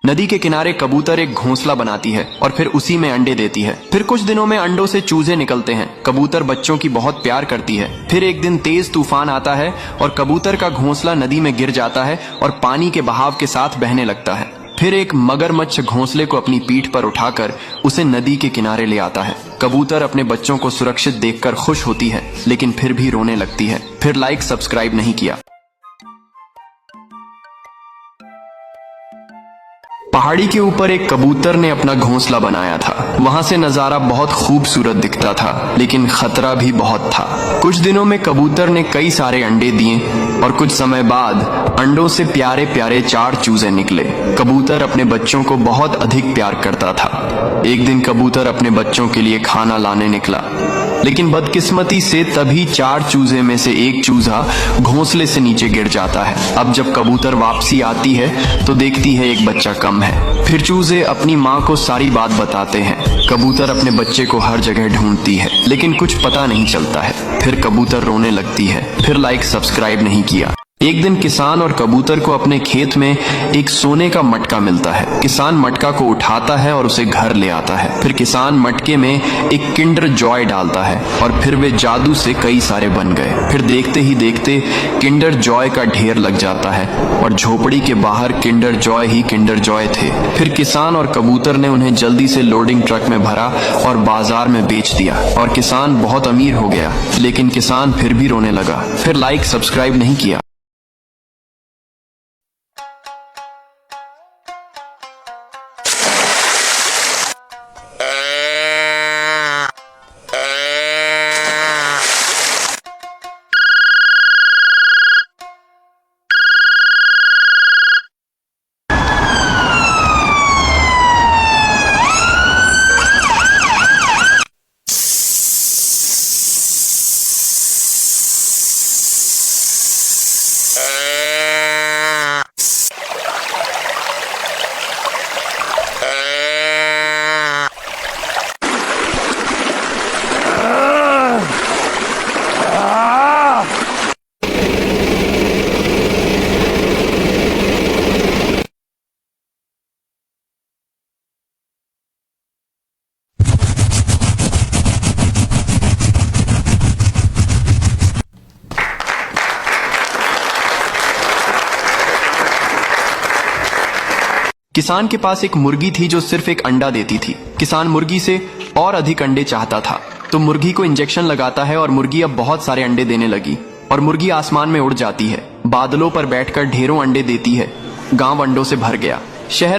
नदी के किनारे कबूतर एक घोंसला बनाती है और फिर उसी में अंडे देती है। फिर कुछ दिनों में अंडों से चूजे निकलते हैं। कबूतर बच्चों की बहुत प्यार करती है। फिर एक दिन तेज तूफान आता है और कबूतर का घोंसला नदी में गिर जाता है और पानी के बहाव के साथ बहने लगता है। फिर एक मगरमच्छ घोंसले को अपनी पीठ पर उठाकर उसे नदी के किनारे ले आता है। कबूतर अपने बच्चों को सुरक्षित देखकर खुश होती है, लेकिन फिर भी रोने लगती है। फिर लाइक सब्सक्राइब नहीं किया। पहाड़ी के ऊपर एक कबूतर ने अपना घोंसला बनाया था। वहां से नजारा बहुत खूबसूरत दिखता था, लेकिन खतरा भी बहुत था। कुछ दिनों में कबूतर ने कई सारे अंडे दिए और कुछ समय बाद अंडों से प्यारे प्यारे 4 चूजे निकले। कबूतर अपने बच्चों को बहुत अधिक प्यार करता था। एक दिन कबूतर अपने बच्चों के लिए खाना लाने निकला, लेकिन बदकिस्मती से तभी 4 चूजे में से एक चूजा घोंसले से नीचे गिर जाता है। अब जब कबूतर वापसी आती है तो देखती है एक बच्चा कम है। फिर चूजे अपनी माँ को सारी बात बताते हैं। कबूतर अपने बच्चे को हर जगह ढूंढती है, लेकिन कुछ पता नहीं चलता है। फिर कबूतर रोने लगती है। फिर लाइक सब्सक्राइब नहीं किया। एक दिन किसान और कबूतर को अपने खेत में एक सोने का मटका मिलता है। किसान मटका को उठाता है और उसे घर ले आता है। फिर किसान मटके में एक किंडर जॉय डालता है और फिर वे जादू से कई सारे बन गए। फिर देखते ही देखते किंडर जॉय का ढेर लग जाता है और झोपड़ी के बाहर Kinder joy he Kinder Joy थे। फिर किसान और कबूतर ने उन्हें जल्दी से लोडिंग ट्रक में भरा और बाजार में बेच दिया और किसान बहुत अमीर हो गया, लेकिन किसान फिर भी रोने लगा। फिर लाइक सब्सक्राइब नहीं किया। किसान के पास एक मुर्गी थी जो सिर्फ एक अंडा देती थी। किसान मुर्गी से और अधिक अंडे चाहता था, तो मुर्गी को इंजेक्शन लगाता है और मुर्गी अब बहुत सारे अंडे देने लगी और मुर्गी आसमान में उड़ जाती है। बादलों पर बैठकर ढेरों अंडे देती है। गांव अंडों से भर गया। शहर